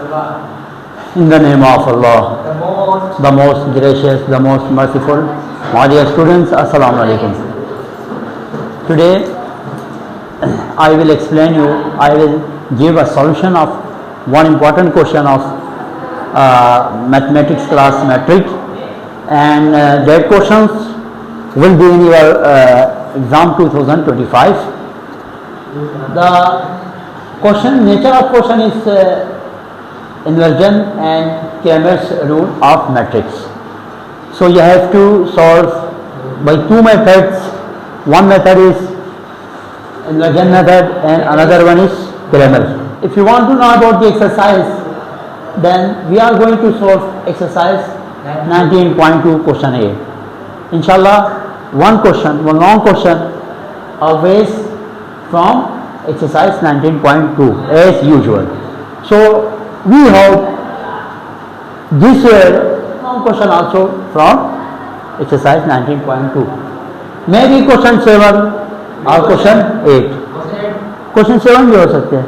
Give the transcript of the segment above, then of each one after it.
In the name of Allah, the most gracious, the most merciful. My dear students, Assalamu alaikum. Today I will explain you, I will give a solution of one important question of mathematics class metric, and that questions will be in your exam 2025. The question, nature of question is inversion and Cramer's rule of matrix. So you have to solve by two methods. One method is inversion method and another one is Cramer. If you want to know about the exercise, then we are going to solve exercise 19.2 question A. Inshallah, one long question always from exercise 19.2 as usual. So we hope this year long question also from exercise 19.2. Maybe question 7 or question 8. Question 7 भी हो सकते हैं,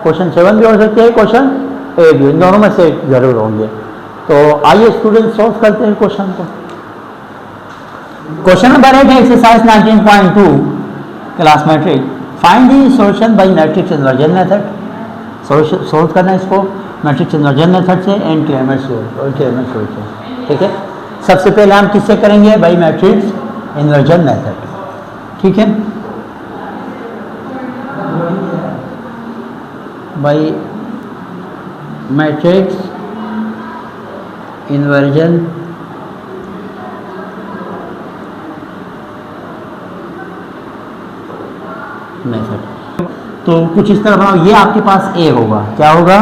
question 7 भी हो सकते हैं, question 8 भी, इन दोनों में से जरूर होंगे. तो आइए स्टूडेंट सॉल्व करते हैं क्वेश्चन को. क्वेश्चन नंबर 8 है exercise 19.2 class matric. Find the solution by matrix inversion method. Solve करना है इसको मैट्रिक्स इन्वर्जन मेथड से एंड क्लेमेंट्स से. ठीक है, सबसे पहले हम किससे करेंगे? By matrix inversion method. ठीक है, बाय मैट्रिक्स इन्वर्जन मेथड. तो कुछ इस तरह बनाओ. ये आपके पास ए होगा. क्या होगा?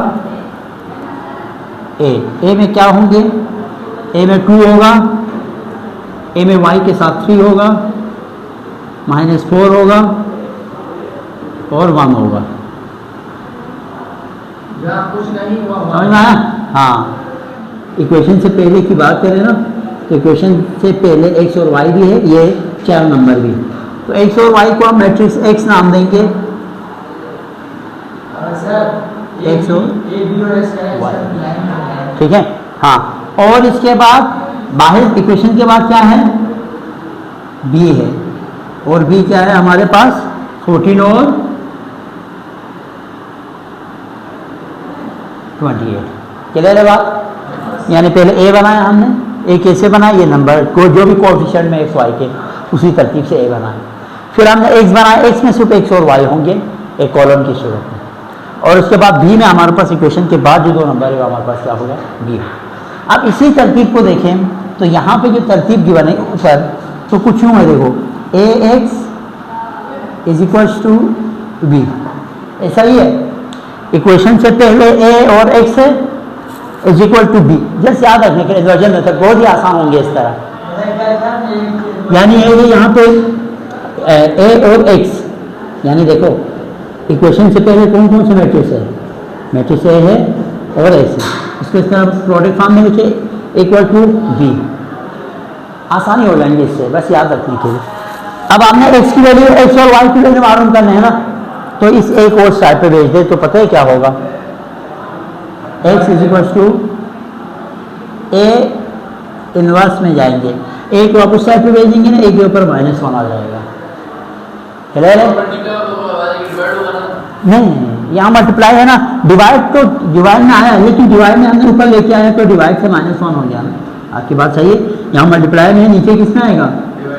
ए में क्या होंगे? ए में 2 होगा, ए में y के साथ 3 होगा, -4 होगा और 1 होगा. समझ में आया? हाँ, इक्वेशन से पहले की बात करें ना, तो इक्वेशन से पहले x और y भी है, ये 4 नंबर भी. तो x और y को हम मैट्रिक्स x नाम देंगे. x और y. ठीक है. हाँ, और इसके बाद बाहर इक्वेशन के बाद क्या है? b है, और b क्या है हमारे पास? 14 और 28. क्लियर है बात? यानी पहले a बनाया हमने. a कैसे बनाया? ये नंबर को जो भी कोएफिशिएंट में x y के उसी तरतीब से a बनाया. फिर हमने x बनाया, x में सिर्फ x और y होंगे एक कॉलम की सूरत में. और उसके बाद b में हमारे पास इक्वेशन के बाद जो 2 नंबर है हमारे पास क्या होगा? b. अब इसी तरतीब को देखें तो यहाँ पे जो तरतीब गिवन है ऊपर, तो कुछ यूँ है, देखो ax is equals to b. ऐसा ही है. इक्वेशन से पहले a और x is equal to b. Just याद रखने के लिए इन्वर्जन मेथड बहुत ही आसान होंगे इस तरह. यानी ये यहाँ पे a और x, यानी देखो इक्वेशन से पहले कौन कौन से मैट्रिक्स है? मैट्रिक्स a है और x है. इसको इस तरह प्रोडक्ट फॉर्म में लिखे इक्वल टू b. आसानी हो जाएंगे इससे, बस याद रखने के लिए. अब आपने x की वैल्यू, x और y की वैल्यू मालूम करने हैं ना, तो इस एक और साइड पे भेज दे तो पता है क्या होगा? x is equal to a inverse में जाएंगे, a को आप उस साइड पे भेजेंगे ना, a के ऊपर -1 आ जाएगा. क्लियर है? नहीं, यहाँ मल्टीप्लाई है ना. डिवाइड तो डिवाइड में आया, लेकिन डिवाइड में हमने ऊपर लेके आया तो डिवाइड से -1 हो गया. आपकी बात सही है. यहाँ मल्टीप्लाई में है, नीचे किस में आएगा?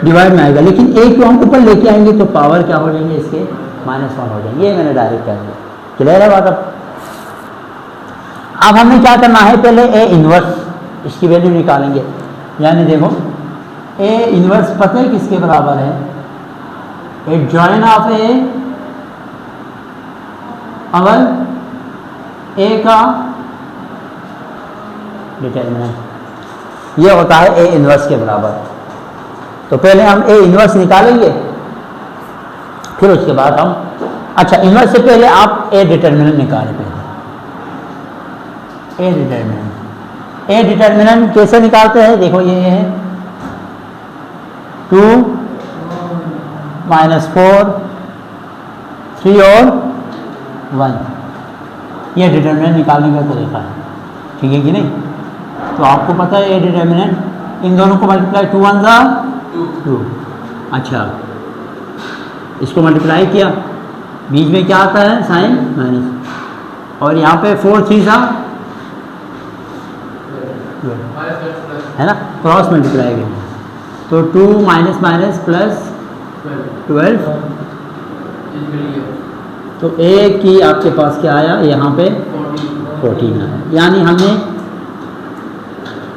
डिवाइड में आएगा. लेकिन a को हम ऊपर लेके आएंगे तो पावर क्या हो जाएंगे? इसके -1 हो जाएंगे. ये मैंने डायरेक्ट कर दिया. क्लियर है बात? अब हमें क्या करना है? पहले a इनवर्स इसकी वैल्यू निकालेंगे. यानी देखो a इनवर्स पता है किसके बराबर है? एडजॉइन ऑफ a अगर a का डिटरमिनेंट ये होता है a इनवर्स के बराबर. तो पहले हम a इनवर्स निकालेंगे, फिर उसके बाद हम, अच्छा इनवर्स से पहले आप a डिटरमिनेंट निकालें. पहले a डिटरमिनेंट कैसे निकालते हैं? देखो ये है 2 -4 3 और 1. ये डिटर्मिनेंट निकालने का तरीका है, ठीक है कि नहीं। तो आपको पता है ये डिटर्मिनेंट, इन दोनों को मल्टीप्लाई 2 1 ज़ा 2, अच्छा इसको मल्टीप्लाई किया, बीच में क्या आता है साइन माइनस, और यहाँ पे 4 3 ज़ा है ना, क्रॉस मल्टीप्लाई करेंगे तो 2 माइनस माइनस प्लस 12, तो ए की आपके पास क्या आया यहाँ पे 14 आया, यानी हमने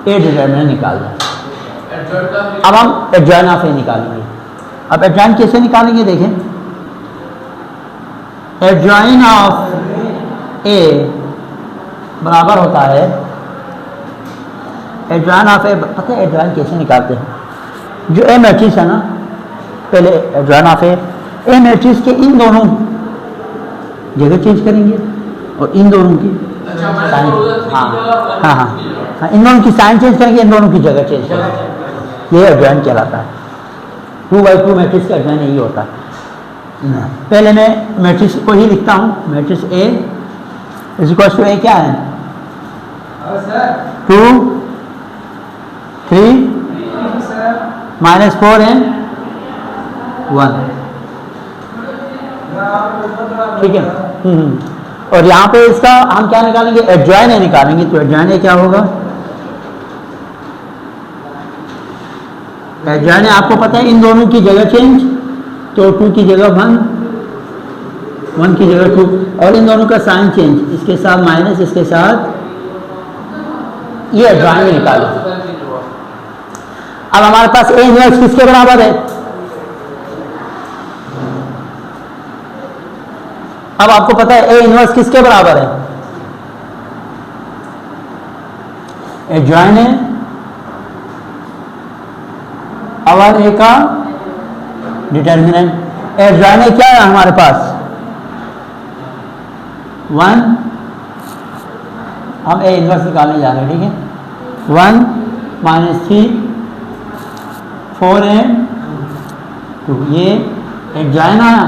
ए डिटर्मिनेंट निकाल दिया। अब हम एडजॉइन ऑफ ए निकालेंगे। अब एडजॉइन कैसे निकालेंगे देखें, एडजॉइन ऑफ ए बराबर होता है, एडजॉइन ऑफ ए, पता है एडजॉइन कैसे निकालते हैं, जो ए मैट्रिक्स है ना, पहले एडजॉइन ऑफ ए मैट्रिक्स के इन दोनों जगह चेंज करेंगे और इन दोनों की साइन, हाँ, इन दोनों की साइन चेंज करेंगे, इन दोनों की जगह चेंज करेंगे, ये एडजॉइन कहलाता है। 2/2 मैट्रिक्स का एडजॉइन यही होता है। पहले मैं मैट्रिक्स को ही लिखता हूँ, matrix A is equal to A क्या है 2 3 माइनस 4 एंड 1, ठीक है। और यहाँ पे इसका हम क्या निकालेंगे, एडजॉइन ए निकालेंगे, तो एडजॉइन ए क्या होगा, एडजॉइन ए आपको पता है इन दोनों की जगह चेंज, तो 2 की जगह 1, 1 की जगह 2, और इन दोनों का साइन चेंज, इसके साथ माइनस, इसके साथ, ये एडजॉइन ए निकालो। अब हमारे पास ए इनवर्स किसके बराबर है, अब आपको पता है ए इनवर्स किसके बराबर है, एडजॉइन है और ए का डिटर्मिनेंट, एडजॉइन है क्या है हमारे पास 1, हम ए इनवर्स निकालने जा रहे हैं, ठीक है, 1 माइनस 3 4 एंड 2, ये एडजॉइन आया,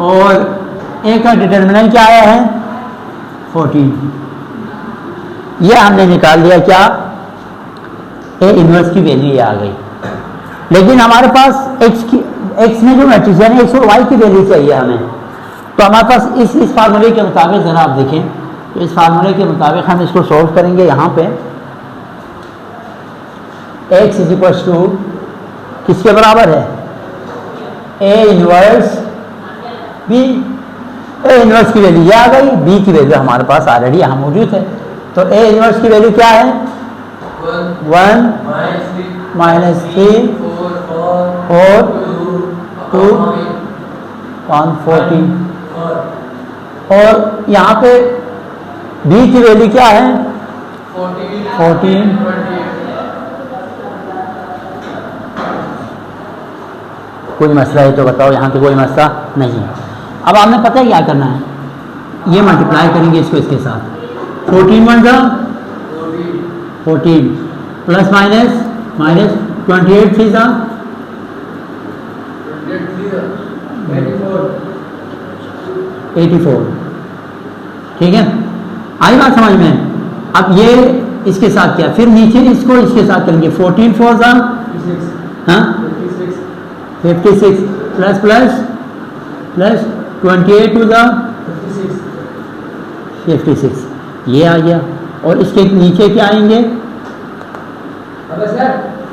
और ए का डिटर्मिनेंट क्या आया है 14, ये हमने निकाल दिया, क्या ए इनवर्स की वैल्यू ये आ गई। लेकिन हमारे पास एक्स में जो मैट्रिक्स है एक्स और वाई की वैल्यू चाहिए हमें, तो हमारे पास इस फार्मूले के मुताबिक ज़रा आप देखें, तो इस फार्मूले के मुताबिक हम इसको सॉल्व करेंगे। यहाँ पे एक्स इज इक्वल टू किसके बराबर है, A inverse B, A inverse की वैल्यू ये आ गई, बी की वैल्यू हमारे पास ऑलरेडी यहाँ मौजूद है, तो ए इनवर्स की वैल्यू क्या है 1 माइनस 3 4 2 1 14, और यहाँ पे बी की वैल्यू क्या है 14, कोई मसला है तो बताओ, यहाँ पे कोई मसला नहीं है। अब आपने पता है क्या करना है, ये मल्टीप्लाई करेंगे इसको इसके साथ, 14 1 ज़ा 14 प्लस माइनस माइनस 28 3 ज़ा 84, ठीक है, आई बात समझ में। अब ये इसके साथ क्या, फिर नीचे इसको इसके साथ करेंगे, 14 4 ज़ा 56 प्लस प्लस प्लस 28 2 ज़ा 56, ये आ गया, और इसके नीचे क्या आएंगे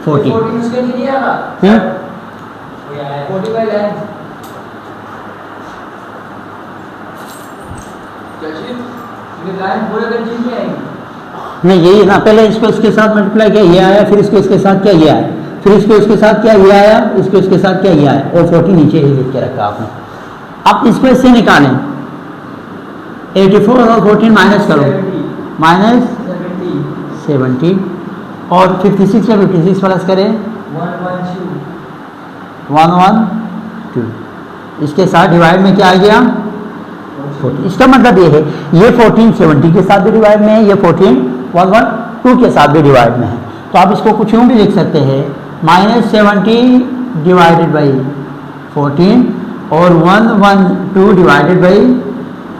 40, नहीं यही ना, पहले इसको इसके साथ मल्टीप्लाई किया ये आया, फिर इसको इसके साथ क्या ये आया, फिर इसको इसके साथ क्या ये आया, इसको इसके साथ क्या ये आया, और 40 नीचे ही लिख के रखा आपने। अब इसको इससे निकालें, 84 और 14 माइनस करो, माइनस 70, और 56 से 56 प्लस करें 112, इसके साथ डिवाइड में क्या आ गया 40, इसका मतलब ये है ये 14 70 के साथ भी डिवाइड में है, ये 14 112 के साथ भी डिवाइड में है, तो आप इसको कुछ यूँ भी लिख सकते हैं -70 डिवाइडेड बाई 14 और 112 डिवाइडेड बाई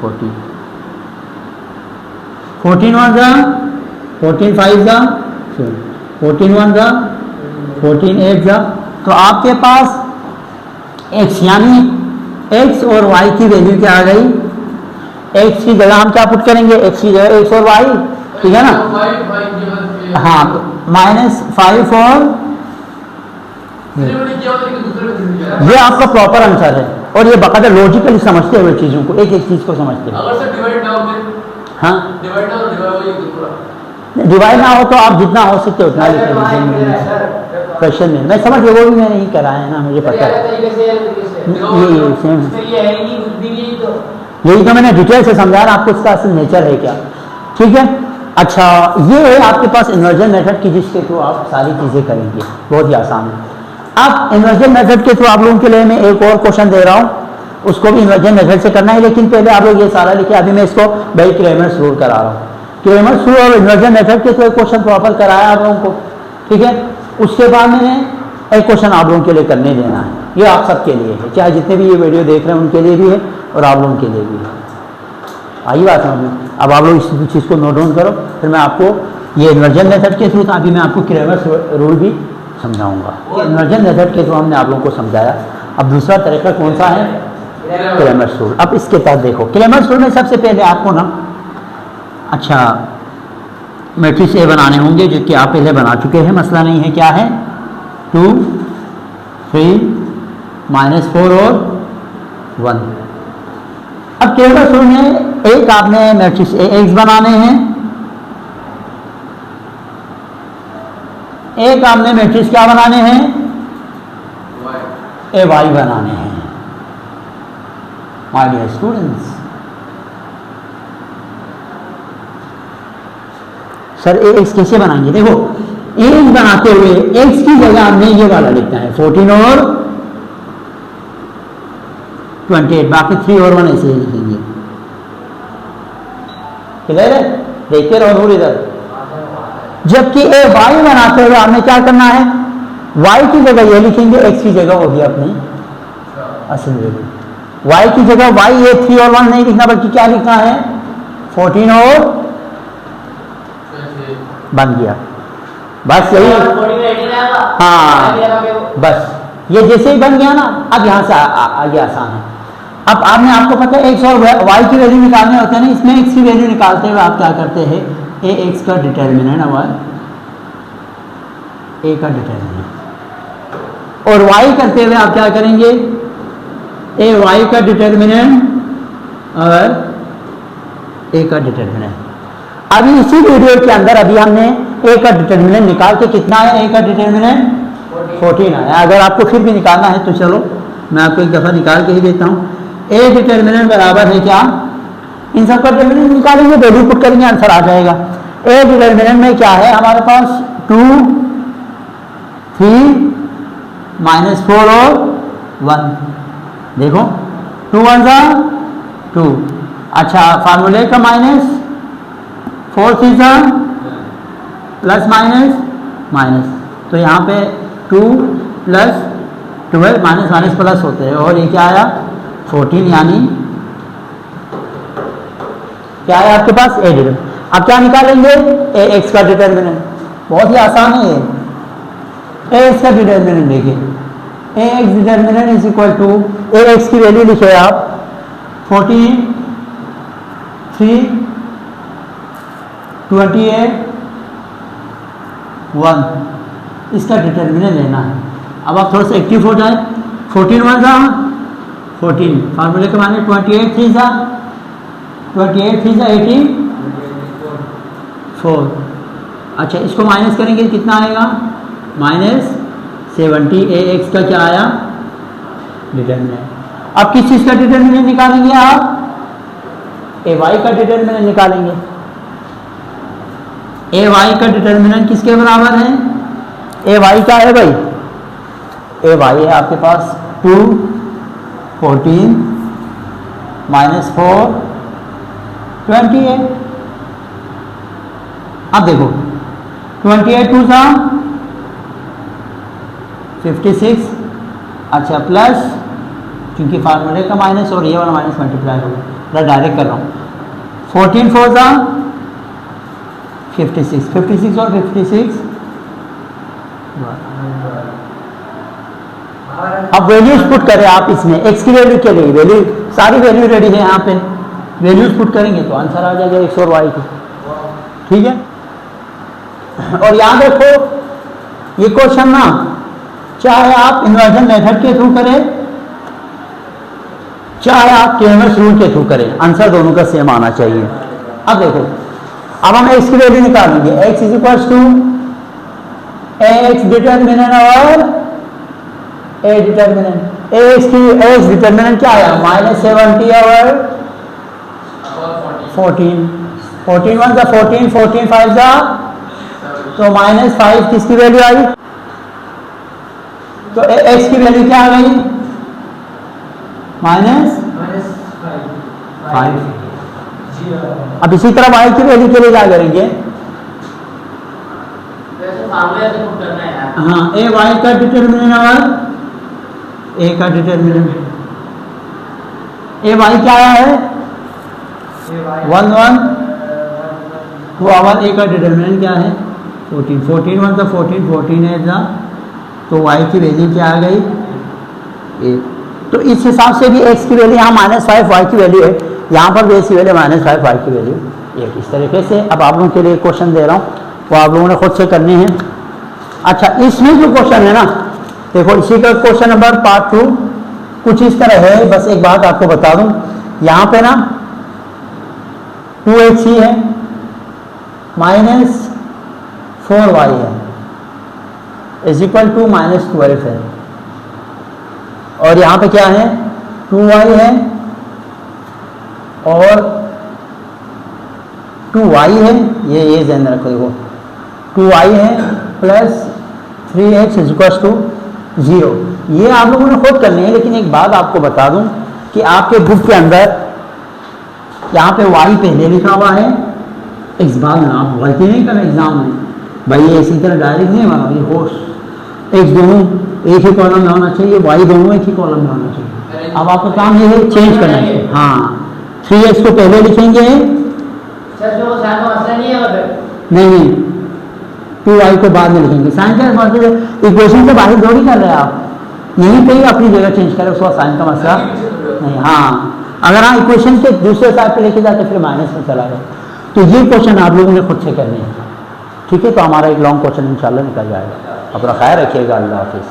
40, 14 वन जा 14 फाइव जा 14 वन जा 14 एट जा। तो आपके पास x यानी x और y की वैल्यू क्या आ गई, x की जगह हम क्या पुट करेंगे, x की जगह x और y, ठीक है ना। हाँ, -5 और ये आपका प्रॉपर आंसर है और ये बाकायदा लॉजिकली समझते हुए चीज़ों को, एक एक चीज़ को समझते हैं। अगर सर डिवाइड ना हो हाँ, डिवाइड ना हो तो आप जितना हो सकते उतना लिख लीजिए क्वेश्चन में। मैं समझ गया, वो भी मैंने नहीं कराया है ना, मुझे पता है। यही तो मैंने डिटेल से समझा रहा आपको इसका असल नेचर है क्या, ठीक है। अच्छा, ये है आपके पास इन्वर्जन मेथड की, जिसके थ्रू आप सारी चीज़ें करेंगे, बहुत ही आसान है। अब इन्वर्जन मेथड के थ्रू आप लोगों के लिए मैं एक और क्वेश्चन दे रहा हूँ, उसको भी इन्वर्जन मेथड से करना है, लेकिन पहले आप लोग ये सारा लिखे। अभी मैं इसको बाई क्रेमर्स रूल करा रहा हूँ। क्रेमर्स रूल और इन्वर्जन मेथड के थ्रू एक क्वेश्चन प्रॉपर कराया आप लोगों को, ठीक है। उसके बाद मैंने एक क्वेश्चन आप लोगों के लिए करने देना है, ये आप सबके लिए है, चाहे जितने भी ये वीडियो देख रहे हैं उनके लिए भी है और आप लोगों के लिए भी है। आई बात समझ में। अब आप लोग इस चीज़ को नोट डाउन करो, फिर मैं आपको ये इन्वर्जन मेथड के थ्रू था, अभी मैं आपको क्रेमर्स रूल भी समझाऊंगा। इन्वर्जन मेथड के थ्रू हमने आप लोगों को समझाया। अब दूसरा तरीका कौन सा है, क्रेमर्स रूल। अब इसके तहत देखो, क्रेमर्स रूल में सबसे पहले आपको ना, अच्छा, मैट्रिक्स ए बनाने होंगे, जो कि आप पहले बना चुके हैं, मसला नहीं है। क्या है, 2 3 -4 और 1। अब क्रेमर्स रूल में एक आपने मैट्रिक्स ए एक्स बनाने हैं, एक आपने मैट्रिक्स क्या बनाने हैं, ए वाई बनाने हैं। My dear students, sir A X कैसे बनाएंगे, देखो ए एक्स बनाते हुए एक्स की जगह हमने ये वाला लिखना है 14 और 28, बाकी 3 और 1 ऐसे ही लिखेंगे। क्लियर है, देखते रहो इधर। जबकि ए वाई बनाते हुए हमने क्या करना है, वाई की जगह ये लिखेंगे, एक्स की जगह होगी अपनी असल वैल्यू। वाई की जगह वाई, ये 3 और 1 नहीं लिखना, बल्कि क्या लिखना है, 14 और बन गया, बस यही। हाँ, बस ये जैसे ही बन गया ना, अब यहाँ से आगे आसान है। अब आपने, आपको पता है एक्स और वाई की वैल्यू निकालने होते हैं ना, इसमें एक्स की वैल्यू निकालते हुए आप क्या करते हैं, ए एक्स का डिटर्मिनेंट और ए का डिटर्मिनेंट, और वाई करते हुए आप क्या करेंगे, ए वाई का डिटर्मिनेंट और ए का डिटर्मिनेंट। अभी इसी वीडियो के अंदर अभी हमने ए का डिटर्मिनेंट निकाल के, कितना है ए का डिटर्मिनेंट 14 आया। अगर आपको फिर भी निकालना है तो चलो मैं आपको एक दफ़ा निकाल के ही देता हूँ। ए डिटर्मिनेंट बराबर है क्या, इन सब का डिटर्मिनेंट निकालेंगे, वैल्यू पुट करेंगे, आंसर आ जाएगा। ए डिटर्मिनेंट में क्या है हमारे पास, 2 3 -4 और 1। देखो 2 1 जा 2, अच्छा फार्मूले का -4 3 जा प्लस माइनस, तो यहाँ पे 2 + 12 माइनस प्लस होते हैं, और ये क्या आया 14, यानी क्या है आपके पास ए डिटर्मिनेंट। अब क्या निकालेंगे, ए एक्स का डिटर्मिनेंट, बहुत ही आसान है ये। ए एक्स का डिटर्मिनेंट देखिए, A X determinant is equal to, A X की वैल्यू लिखे आप 14 3 28 1, इसका डिटर्मिनेंट लेना है। अब आप थोड़ा सा एक्टिव हो जाए, 14 1 जा 14, फार्मूले के माने 28 3 जा 84। अच्छा, इसको माइनस करेंगे कितना आएगा, -70। ए एक्स का क्या आया डिटर्मिनेंट। अब किस चीज़ का डिटर्मिनेंट निकालेंगे आप, ए वाई का डिटर्मिनेंट निकालेंगे। ए वाई का डिटर्मिनेंट किसके बराबर है, ए वाई का है भाई, ए वाई है आपके पास 2 14 -4 28। अब देखो 28 2 सा 56, अच्छा प्लस, क्योंकि फार्मूले का माइनस और ये वाला माइनस मल्टीप्लाई होगा, मैं डायरेक्ट कर रहा हूँ, 14 4 सा 56 और 56। अब वैल्यूज पुट करें आप इसमें, एक्स की वैल्यू क्या रहेगी, वैल्यू सारी वैल्यू रेडी है यहाँ पे, वैल्यूज पुट करेंगे तो आंसर आ जाएगा एक्स और वाई की। ठीक है, और याद रखो ये क्वेश्चन ना चाहे आप इन्वर्जन मेथड के थ्रू करें चाहे आप केयरनेस रूल के थ्रू करें, आंसर दोनों का सेम आना चाहिए। अब देखो, अब हम एक्स की वैल्यू निकालेंगे, X is equal to X determinant और ए डिटर्मिनेंट। एक्स की एक्स डिटर्मिनेंट क्या है, -70 और 14, 14 1 जा 14, 14 5 जा, तो -5 किसकी वैल्यू आई, तो एक्स की वैल्यू क्या आ गई, -5। अब इसी तरह वाई की वैल्यू के लिए क्या करेंगे, हाँ ए वाई का डिटर्मिनेंट और ए का डिटर्मिनेंट, ए वाई क्या आया है 1 1 2 और ए का डिटर्मिनेंट क्या है 14, 14 1 तो 14, 14 है जा, तो वाई की वैल्यू क्या आ गई 1। तो इस हिसाब से भी एक्स की वैल्यू यहाँ -5 वाई की वैल्यू है, यहाँ पर भी एक्स की वैल्यू -5 वाई की वैल्यू 1। इस तरीके से अब आप लोगों के लिए क्वेश्चन दे रहा हूँ, वो आप लोगों ने खुद से करने हैं। अच्छा, इसमें जो क्वेश्चन है ना, देखो इसी का क्वेश्चन नंबर पार्ट 2 कुछ इस तरह है। बस एक बात आपको बता दूं, यहाँ पे ना 2x ही है, -4y है, इज इक्वल टू -12 है, और यहाँ पे क्या है 2y है और 2y है, ये ध्यान रखो, देखो 2y है plus 3x is equal to 0। ये आप लोगों ने खुद करनी है, लेकिन एक बात आपको बता दूं कि आपके बुक के अंदर यहाँ पे y पहले लिखा हुआ है, इस बार में आप गलती नहीं करना एग्जाम में, भाई ये इसी तरह डायरेक्ट नहीं बना, ये होश x दोनों एक ही कॉलम में होना चाहिए, y दोनों एक ही कॉलम में होना चाहिए। अब आपका काम ये है चेंज करना है, हाँ 3x को पहले लिखेंगे, नहीं 2y को बाद में लिखेंगे, साइन का मतलब इक्वेशन से बाहर थोड़ी कर रहे हैं आप, यहीं पे ही अपनी जगह चेंज करें, उसका साइन का मसला नहीं। हाँ अगर आप इक्वेशन के दूसरे साइड पे लेके जाते फिर माइनस में चला गया, तो ये क्वेश्चन आप लोगों ने खुद से करने हैं। ठीक है, तो हमारा एक लॉन्ग क्वेश्चन इंशाल्लाह निकल जाएगा। अपना ख्याल रखिएगा, अल्लाह हाफिज़।